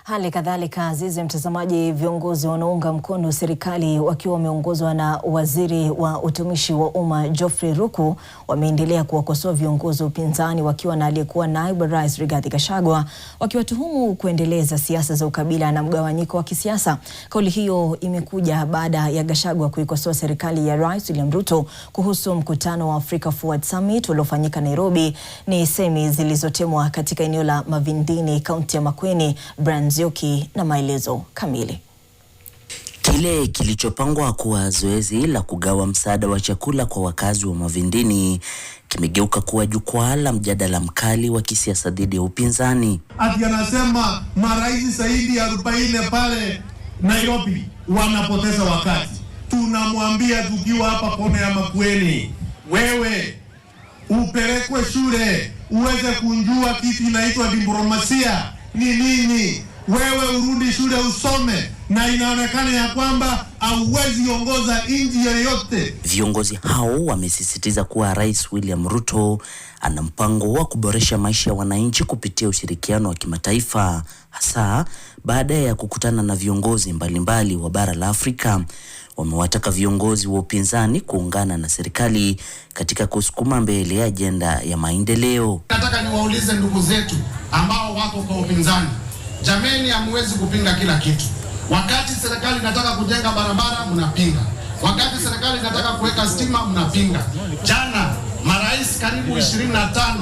Hali kadhalika Azizi mtazamaji, viongozi wanaunga mkono serikali wakiwa wameongozwa na waziri wa utumishi wa umma Geoffrey Ruku wameendelea kuwakosoa viongozi wa upinzani wakiwa na aliyekuwa naibu rais Rigathi Gachagua wakiwatuhumu kuendeleza siasa za ukabila na mgawanyiko wa kisiasa. Kauli hiyo imekuja baada ya Gachagua kuikosoa serikali ya Rais William Ruto kuhusu mkutano wa Africa Forward Summit uliofanyika Nairobi. Ni semi zilizotemwa katika eneo la Mavindini, kaunti ya Makueni. Nzioki na maelezo kamili. Kile kilichopangwa kuwa zoezi la kugawa msaada wa chakula kwa wakazi wa Mavindini kimegeuka kuwa jukwaa la mjadala mkali wa kisiasa dhidi ya upinzani. Ati anasema marais zaidi ya 40 pale Nairobi wanapoteza wakati. Tunamwambia tukiwa hapa Kome ya Makueni, wewe upelekwe shule uweze kunjua kitu inaitwa diplomasia ni nini. Wewe urudi shule usome, na inaonekana ya kwamba hauwezi ongoza nchi yoyote. Viongozi hao wamesisitiza kuwa Rais William Ruto ana mpango wa kuboresha maisha ya wananchi kupitia ushirikiano wa kimataifa, hasa baada ya kukutana na viongozi mbalimbali wa bara la Afrika. Wamewataka viongozi wa upinzani kuungana na serikali katika kusukuma mbele ajenda ya maendeleo. Nataka niwaulize ndugu zetu ambao wako kwa upinzani, jameni, hamwezi kupinga kila kitu. Wakati serikali inataka kujenga barabara mnapinga, wakati serikali inataka kuweka stima mnapinga. Jana marais karibu 25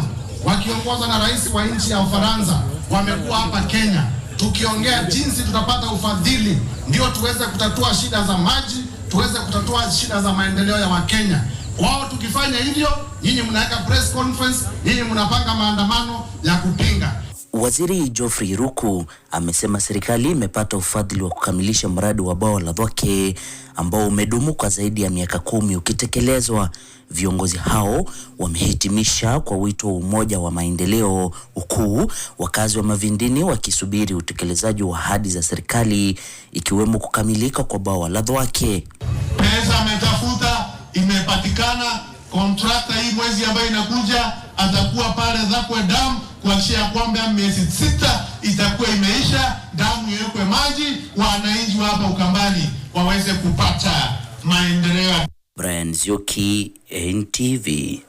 wakiongozwa na rais wa nchi ya Ufaransa wamekuwa hapa Kenya, tukiongea jinsi tutapata ufadhili ndio tuweze kutatua shida za maji, tuweze kutatua shida za maendeleo ya Wakenya. Wao tukifanya hivyo, nyinyi mnaweka press conference, nyinyi mnapanga maandamano ya kupinga. Waziri Geoffrey Ruku amesema serikali imepata ufadhili wa kukamilisha mradi wa bwawa la Thwake ambao umedumu kwa zaidi ya miaka 10 ukitekelezwa. Viongozi hao wamehitimisha kwa wito wa umoja wa maendeleo, huku wakazi wa Mavindini wakisubiri utekelezaji wa ahadi za serikali ikiwemo kukamilika kwa bwawa la Thwake. Pesa ametafuta imepatikana. Contractor hii mwezi ambayo inakuja atakuwa pale Thwake Dam kuhakikisha kwamba miezi 6 itakuwa imeisha, damu iwekwe maji, wananchi hapa Ukambani waweze kupata maendeleo. Nzioki, NTV.